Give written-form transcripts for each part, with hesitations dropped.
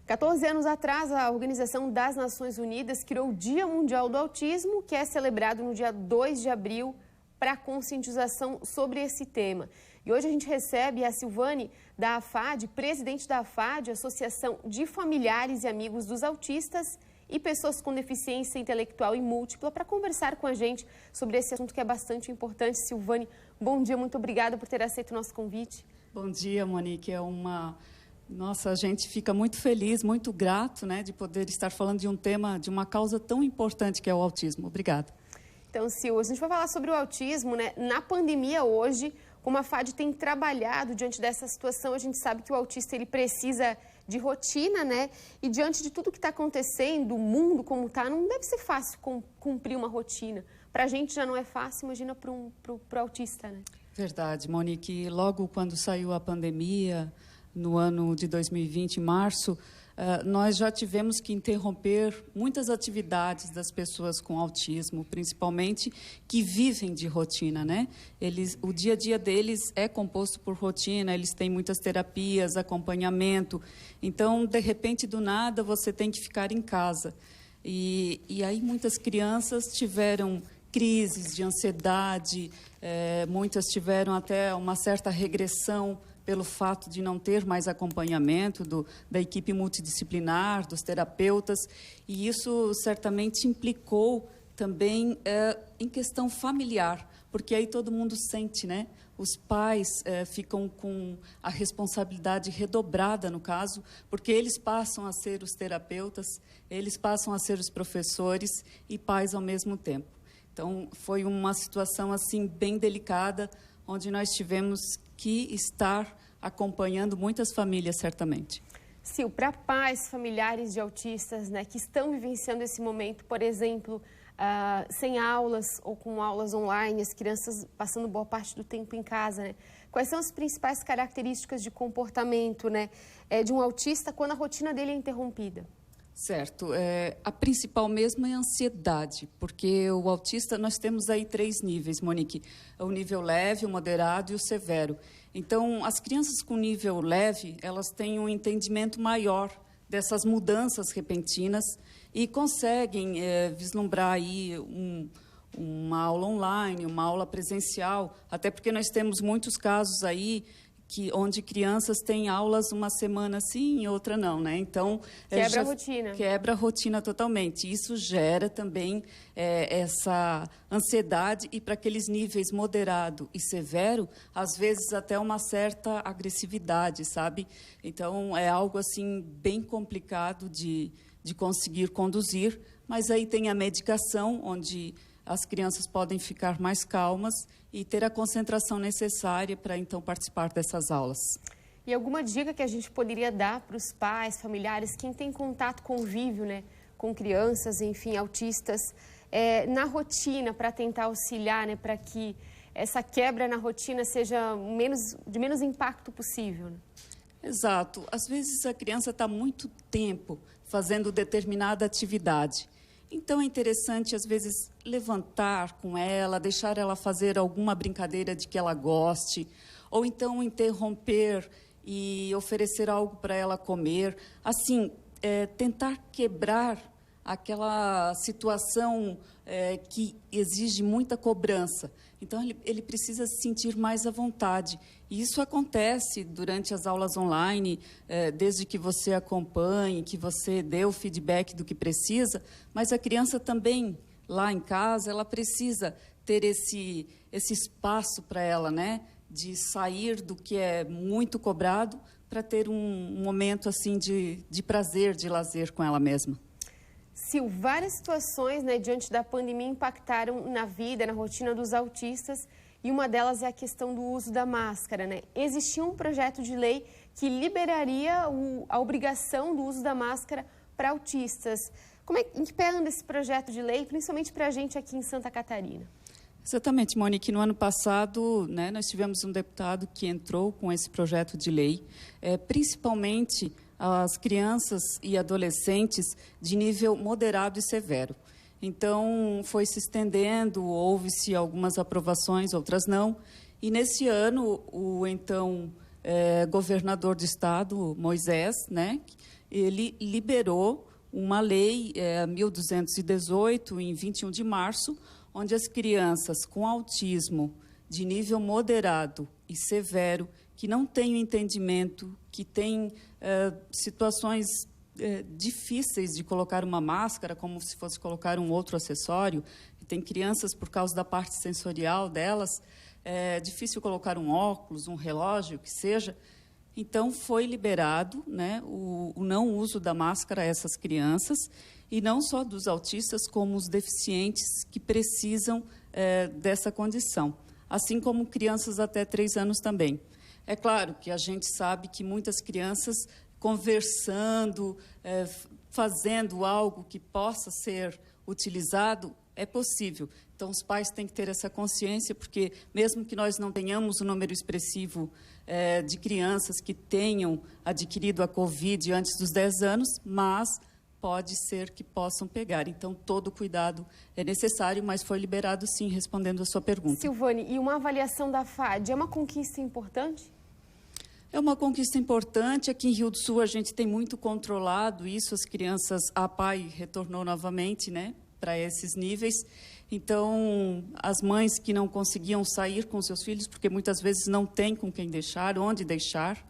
14 anos atrás, a Organização das Nações Unidas criou o Dia Mundial do Autismo, que é celebrado no dia 2 de abril, para conscientização sobre esse tema. E hoje a gente recebe a Silvane da AFAD, presidente da AFAD, Associação de Familiares e Amigos dos Autistas e Pessoas com Deficiência Intelectual e Múltipla, para conversar com a gente sobre esse assunto que é bastante importante. Silvane, bom dia, muito obrigada por ter aceito o nosso convite. Bom dia, Monique. Nossa, a gente fica muito feliz, muito grato, né, de poder estar falando de um tema, de uma causa tão importante que é o autismo. Obrigada. Então, Sil, a gente vai falar sobre o autismo, né? Na pandemia hoje, como a FAD tem trabalhado diante dessa situação, a gente sabe que o autista ele precisa de rotina, né? E diante de tudo que está acontecendo, o mundo como está, não deve ser fácil cumprir uma rotina. Para a gente já não é fácil, imagina para o autista, né? Verdade, Monique. Logo quando saiu a pandemia, no ano de 2020, em março, nós já tivemos que interromper muitas atividades das pessoas com autismo, principalmente que vivem de rotina, né? O dia a dia deles é composto por rotina, eles têm muitas terapias, acompanhamento. Então, de repente, do nada, você tem que ficar em casa. E aí muitas crianças tiveram crises de ansiedade, muitas tiveram até uma certa regressão pelo fato de não ter mais acompanhamento da equipe multidisciplinar, dos terapeutas, e isso certamente implicou também em questão familiar, porque aí todo mundo sente, né? Os pais ficam com a responsabilidade redobrada, no caso, porque eles passam a ser os terapeutas, eles passam a ser os professores e pais ao mesmo tempo. Então, foi uma situação assim bem delicada, onde nós tivemos que estar acompanhando muitas famílias, certamente. Sil, para pais, familiares de autistas, né, que estão vivenciando esse momento, por exemplo, sem aulas ou com aulas online, as crianças passando boa parte do tempo em casa, né? Quais são as principais características de comportamento, né, de um autista quando a rotina dele é interrompida? Certo. A principal mesmo é a ansiedade, porque o autista, nós temos aí 3 níveis, Monique. O nível leve, o moderado e o severo. Então, as crianças com nível leve, elas têm um entendimento maior dessas mudanças repentinas e conseguem vislumbrar aí uma aula online, uma aula presencial, até porque nós temos muitos casos aí onde crianças têm aulas uma semana sim e outra não, né? Então quebra a rotina. Quebra a rotina totalmente. Isso gera também essa ansiedade, e para aqueles níveis moderado e severo, às vezes até uma certa agressividade, sabe? Então é algo assim bem complicado de conseguir conduzir, mas aí tem a medicação, onde as crianças podem ficar mais calmas e ter a concentração necessária para, então, participar dessas aulas. E alguma dica que a gente poderia dar para os pais, familiares, quem tem contato, convívio, né, com crianças, enfim, autistas, na rotina, para tentar auxiliar, né, para que essa quebra na rotina seja de menos impacto possível, né? Exato. Às vezes a criança está muito tempo fazendo determinada atividade. Então é interessante, às vezes, levantar com ela, deixar ela fazer alguma brincadeira de que ela goste, ou então interromper e oferecer algo para ela comer. Assim, tentar quebrar aquela situação que exige muita cobrança. Então, ele precisa se sentir mais à vontade. E isso acontece durante as aulas online, desde que você acompanhe, que você dê o feedback do que precisa, mas a criança também, lá em casa, ela precisa ter esse espaço para ela, né? De sair do que é muito cobrado para ter um momento assim de prazer, de lazer com ela mesma. Sil, várias situações, né, diante da pandemia impactaram na vida, na rotina dos autistas, e uma delas é a questão do uso da máscara, né? Existia um projeto de lei que liberaria a obrigação do uso da máscara para autistas. Em que pé anda esse projeto de lei, principalmente para a gente aqui em Santa Catarina? Exatamente, Monique. No ano passado, né, nós tivemos um deputado que entrou com esse projeto de lei, principalmente as crianças e adolescentes de nível moderado e severo. Então, foi se estendendo, houve-se algumas aprovações, outras não. E nesse ano, o então governador do estado, Moisés, né, ele liberou uma lei, 1218, em 21 de março, onde as crianças com autismo de nível moderado e severo, que não têm o entendimento, que têm situações difíceis de colocar uma máscara, como se fosse colocar um outro acessório. E tem crianças, por causa da parte sensorial delas, é difícil colocar um óculos, um relógio, o que seja. Então, foi liberado, né, o não uso da máscara a essas crianças, e não só dos autistas, como os deficientes que precisam dessa condição, assim como crianças até 3 anos também. É claro que a gente sabe que muitas crianças, conversando, fazendo algo que possa ser utilizado, é possível. Então, os pais têm que ter essa consciência, porque mesmo que nós não tenhamos um número expressivo de crianças que tenham adquirido a Covid antes dos 10 anos, mas pode ser que possam pegar. Então, todo cuidado é necessário, mas foi liberado, sim, respondendo a sua pergunta. Silvane, e uma avaliação da FAD é uma conquista importante? É uma conquista importante. Aqui em Rio do Sul, a gente tem muito controlado isso. As crianças, a PAI retornou novamente, né, para esses níveis. Então, as mães que não conseguiam sair com seus filhos, porque muitas vezes não tem com quem deixar, onde deixar,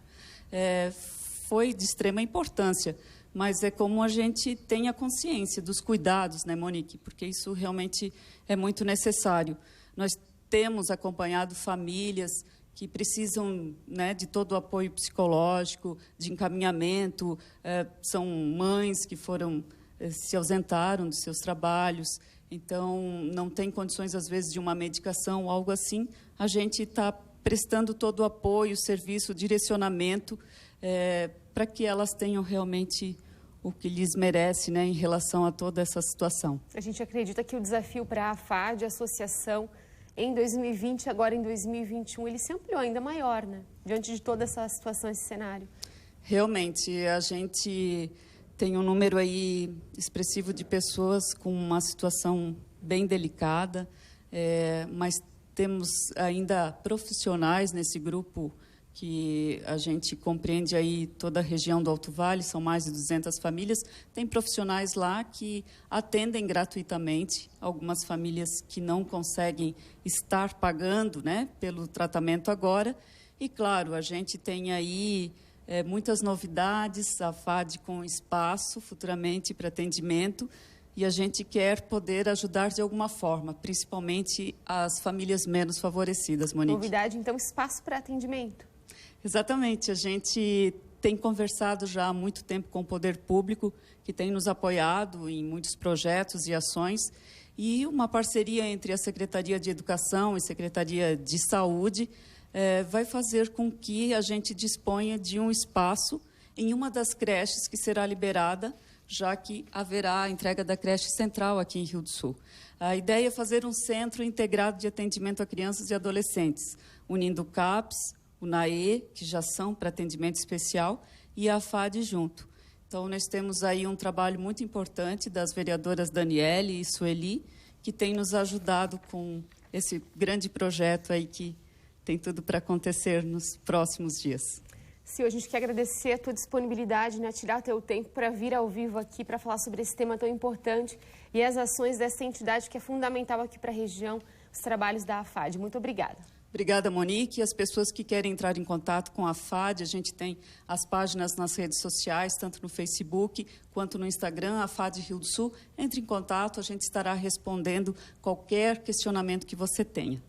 foi de extrema importância. Mas é como a gente tem a consciência dos cuidados, né, Monique? Porque isso realmente é muito necessário. Nós temos acompanhado famílias que precisam, né, de todo o apoio psicológico, de encaminhamento. São mães que se ausentaram dos seus trabalhos, então não tem condições, às vezes, de uma medicação ou algo assim. A gente está prestando todo o apoio, serviço, direcionamento, para que elas tenham realmente o que lhes merece, né, em relação a toda essa situação. A gente acredita que o desafio para a FAD, a associação, em 2020, agora em 2021, ele se ampliou ainda maior, né? Diante de toda essa situação, esse cenário. Realmente, a gente tem um número aí expressivo de pessoas com uma situação bem delicada, mas temos ainda profissionais nesse grupo que a gente compreende aí toda a região do Alto Vale, são mais de 200 famílias. Tem profissionais lá que atendem gratuitamente algumas famílias que não conseguem estar pagando, né, pelo tratamento agora. E, claro, a gente tem aí muitas novidades, a FAD com espaço futuramente para atendimento, e a gente quer poder ajudar de alguma forma, principalmente as famílias menos favorecidas, Monique. Novidade, então, espaço para atendimento. Exatamente, a gente tem conversado já há muito tempo com o poder público, que tem nos apoiado em muitos projetos e ações, e uma parceria entre a Secretaria de Educação e Secretaria de Saúde vai fazer com que a gente disponha de um espaço em uma das creches que será liberada, já que haverá a entrega da creche central aqui em Rio do Sul. A ideia é fazer um centro integrado de atendimento a crianças e adolescentes, unindo o CAPS, o NAE, que já são para atendimento especial, e a FAD junto. Então, nós temos aí um trabalho muito importante das vereadoras Daniele e Sueli, que tem nos ajudado com esse grande projeto aí que tem tudo para acontecer nos próximos dias. Sil, a gente quer agradecer a tua disponibilidade, né, tirar o teu tempo para vir ao vivo aqui para falar sobre esse tema tão importante e as ações dessa entidade que é fundamental aqui para a região, os trabalhos da AFAD. Muito obrigada. Obrigada, Monique. E as pessoas que querem entrar em contato com a FAD, a gente tem as páginas nas redes sociais, tanto no Facebook quanto no Instagram, a FAD Rio do Sul. Entre em contato, a gente estará respondendo qualquer questionamento que você tenha.